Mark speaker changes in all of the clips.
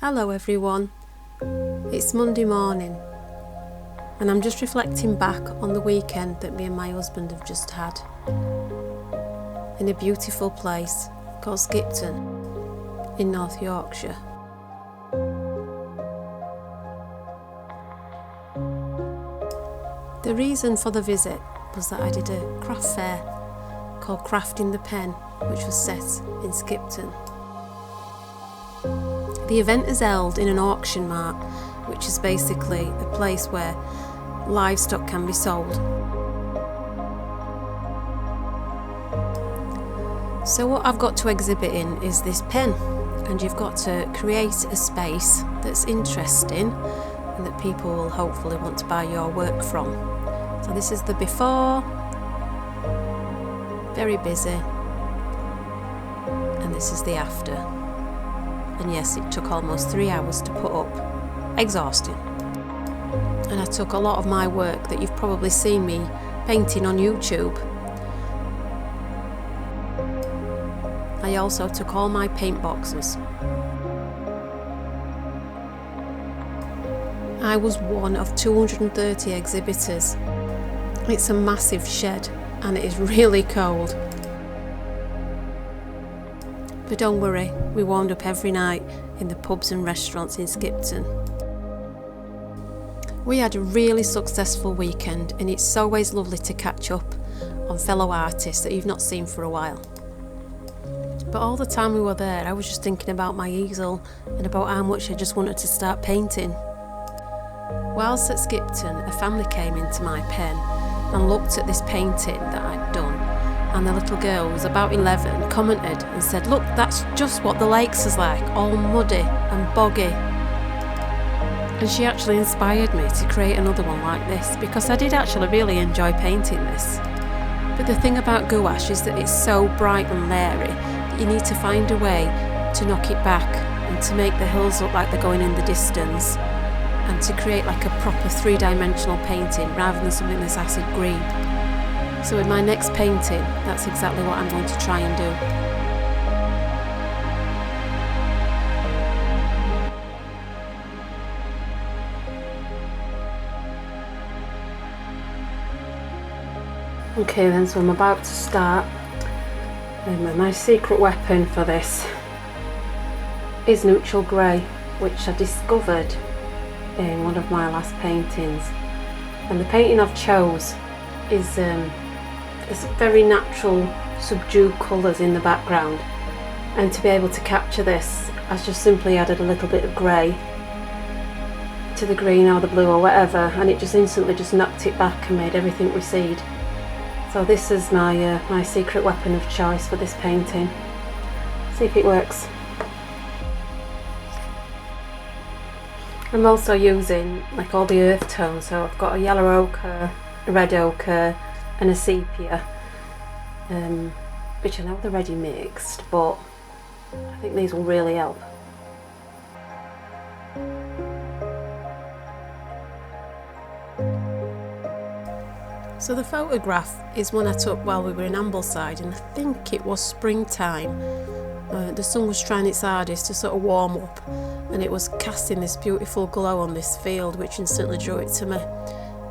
Speaker 1: Hello everyone, it's Monday morning and I'm just reflecting back on the weekend that me and my husband have just had in a beautiful place called Skipton in North Yorkshire. The reason for the visit was that I did a craft fair called Crafting the Pen, which was set in Skipton. The event is held in an auction mart, which is basically a place where livestock can be sold. So what I've got to exhibit in is this pen, and you've got to create a space that's interesting and that people will hopefully want to buy your work from. So this is the before, very busy, and this is the after. And yes, it took almost 3 hours to put up. Exhausting. And I took a lot of my work that you've probably seen me painting on YouTube. I also took all my paint boxes. I was one of 230 exhibitors. It's a massive shed and it is really cold. But don't worry, we warmed up every night in the pubs and restaurants in Skipton. We had a really successful weekend and it's always lovely to catch up on fellow artists that you've not seen for a while. But all the time we were there, I was just thinking about my easel and about how much I just wanted to start painting. Whilst at Skipton, a family came into my pen and looked at this painting that I'd done. And the little girl, who was about 11, commented and said, "Look, that's just what the lakes is like, all muddy and boggy." And she actually inspired me to create another one like this, because I did actually really enjoy painting this. But the thing about gouache is that it's so bright and leery that you need to find a way to knock it back and to make the hills look like they're going in the distance, and to create like a proper three-dimensional painting rather than something that's acid green. So in my next painting, that's exactly what I'm going to try and do. Okay then, so I'm about to start. My secret weapon for this is neutral grey, which I discovered in one of my last paintings. And the painting I've chose is it's very natural, subdued colours in the background, and to be able to capture this, I've just simply added a little bit of grey to the green or the blue or whatever, and it just instantly just knocked it back and made everything recede. So this is my my secret weapon of choice for this painting. See if it works. I'm also using like all the earth tones, so I've got a yellow ochre, a red ochre and a sepia, which I know they're ready mixed, but I think these will really help. So the photograph is one I took while we were in Ambleside, and I think it was springtime. The sun was trying its hardest to sort of warm up, and it was casting this beautiful glow on this field, which instantly drew it to me.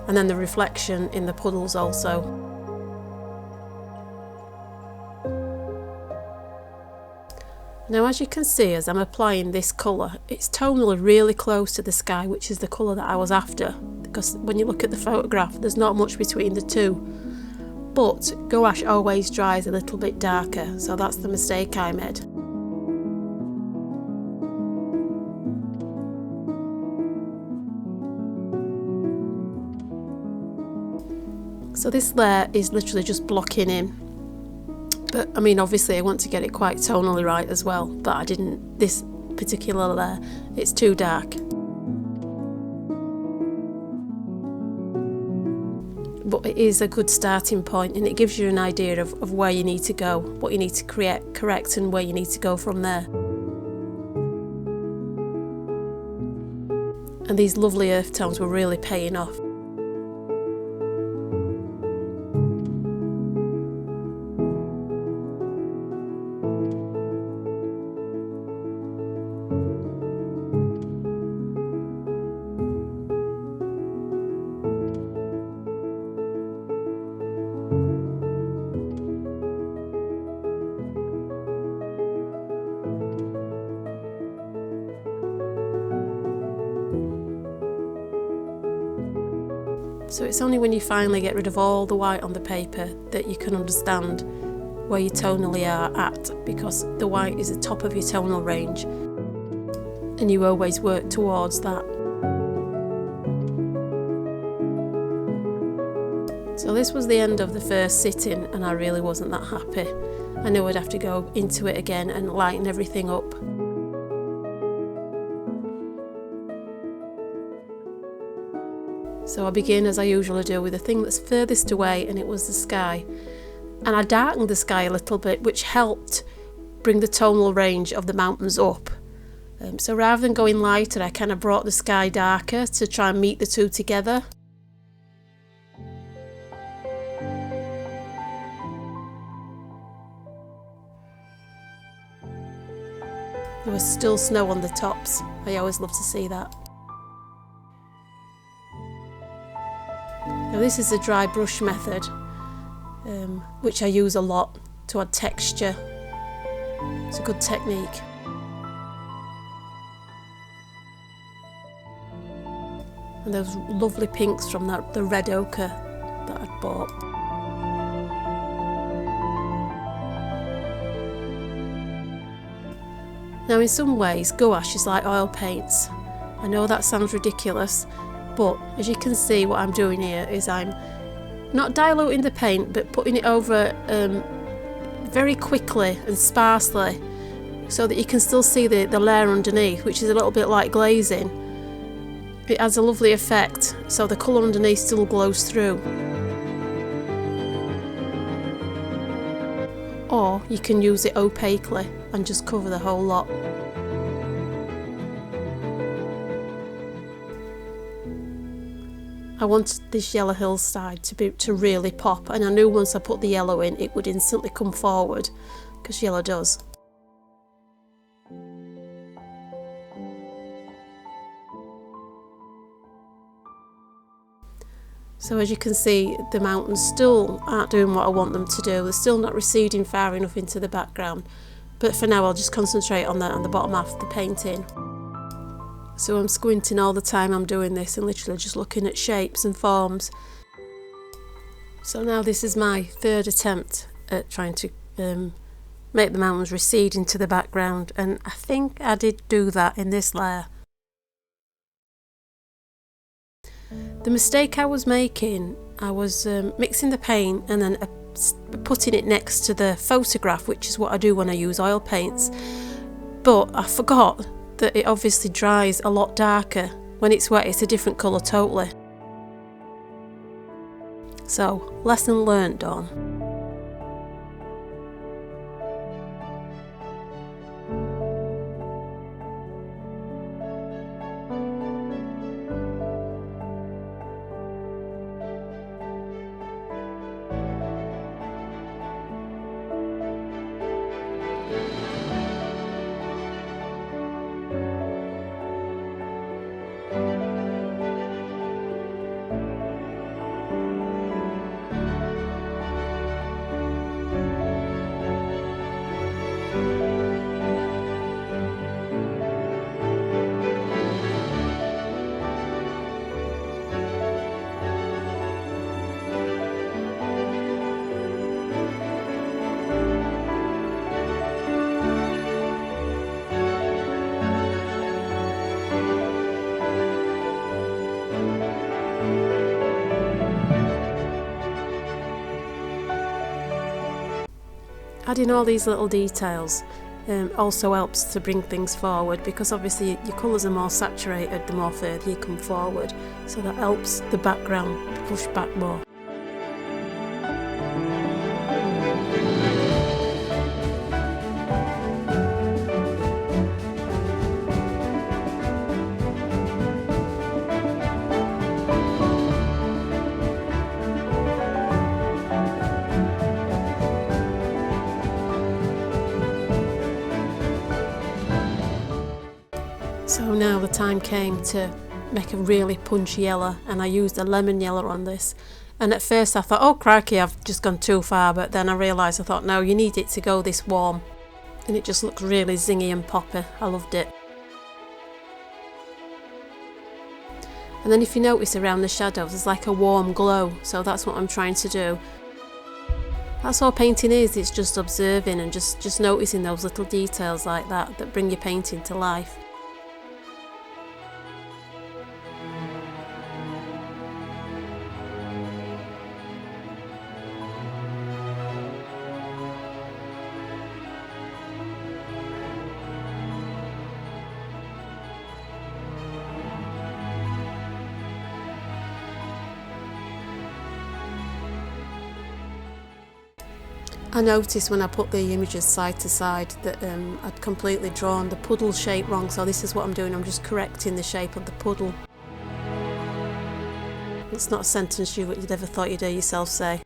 Speaker 1: And then the reflection in the puddles also. Now as you can see, as I'm applying this colour, it's tonally really close to the sky, which is the colour that I was after, because when you look at the photograph there's not much between the two. But gouache always dries a little bit darker, so that's the mistake I made. So this layer is literally just blocking in. But I mean, obviously I want to get it quite tonally right as well, but I didn't. This particular layer, it's too dark. But it is a good starting point, and it gives you an idea of where you need to go, what you need to correct and where you need to go from there. And these lovely earth tones were really paying off. So it's only when you finally get rid of all the white on the paper that you can understand where you tonally are at, because the white is the top of your tonal range and you always work towards that. So this was the end of the first sitting and I really wasn't that happy. I knew I'd have to go into it again and lighten everything up. So I begin, as I usually do, with the thing that's furthest away, and it was the sky. And I darkened the sky a little bit, which helped bring the tonal range of the mountains up. So rather than going lighter, I kind of brought the sky darker to try and meet the two together. There was still snow on the tops. I always love to see that. Now this is a dry brush method, which I use a lot to add texture. It's a good technique. And those lovely pinks from the red ochre that I'd bought. Now in some ways gouache is like oil paints. I know that sounds ridiculous, but as you can see, what I'm doing here is I'm not diluting the paint but putting it over very quickly and sparsely so that you can still see the layer underneath, which is a little bit like glazing. It adds a lovely effect so the colour underneath still glows through. Or you can use it opaquely and just cover the whole lot. I wanted this yellow hillside to really pop, and I knew once I put the yellow in it would instantly come forward, because yellow does. So as you can see, the mountains still aren't doing what I want them to do. They're still not receding far enough into the background. But for now I'll just concentrate on the bottom half of the painting. So I'm squinting all the time I'm doing this and literally just looking at shapes and forms. So now this is my third attempt at trying to make the mountains recede into the background, and I think I did do that in this layer. The mistake I was making, I was mixing the paint and then putting it next to the photograph, which is what I do when I use oil paints. But I forgot that it obviously dries a lot darker. When it's wet, it's a different colour totally. So, lesson learnt, Dawn. Adding all these little details also helps to bring things forward, because obviously your colours are more saturated the more further you come forward, so that helps the background push back more. So now the time came to make a really punchy yellow, and I used a lemon yellow on this. And at first I thought, oh crikey, I've just gone too far, but then I realised, I thought, no, you need it to go this warm. And it just looks really zingy and poppy. I loved it. And then if you notice around the shadows, there's like a warm glow, so that's what I'm trying to do. That's all painting is, it's just observing and just noticing those little details like that bring your painting to life. I noticed when I put the images side to side that I'd completely drawn the puddle shape wrong, so this is what I'm doing, I'm just correcting the shape of the puddle. It's not a sentence you'd ever thought you'd hear yourself say.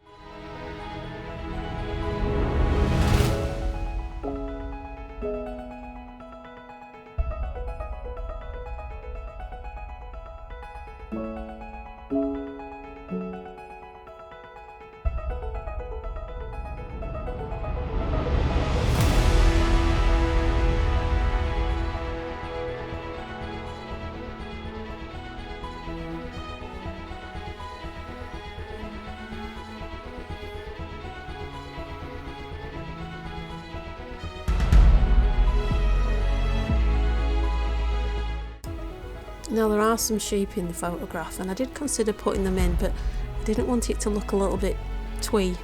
Speaker 1: Now there are some sheep in the photograph and I did consider putting them in, but I didn't want it to look a little bit twee.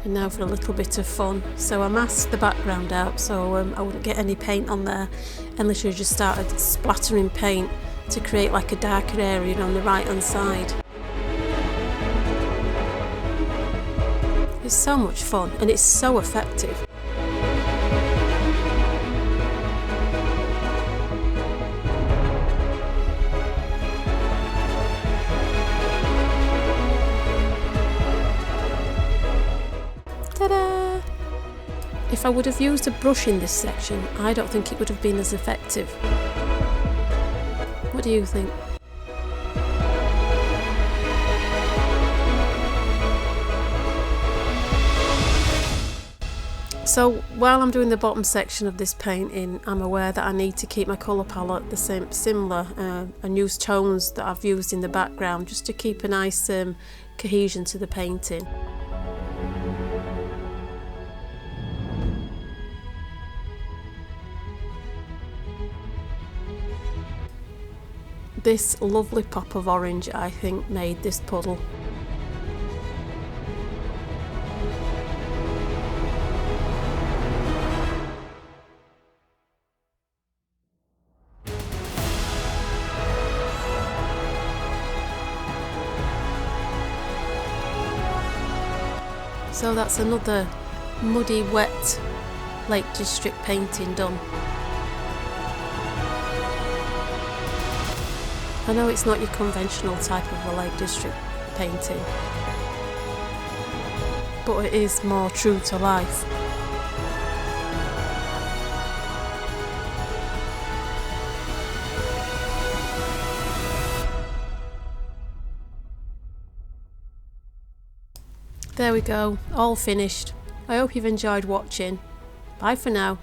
Speaker 1: And now for a little bit of fun. So I masked the background out so I wouldn't get any paint on there, and literally just started splattering paint to create like a darker area on the right hand side. It's so much fun and it's so effective. Ta-da! If I would have used a brush in this section, I don't think it would have been as effective. What do you think? So while I'm doing the bottom section of this painting, I'm aware that I need to keep my colour palette the same, similar, and use tones that I've used in the background just to keep a nice cohesion to the painting. This lovely pop of orange, I think, made this puddle. So that's another muddy, wet Lake District painting done. I know it's not your conventional type of a Lake District painting, but it is more true to life. There we go, all finished. I hope you've enjoyed watching. Bye for now.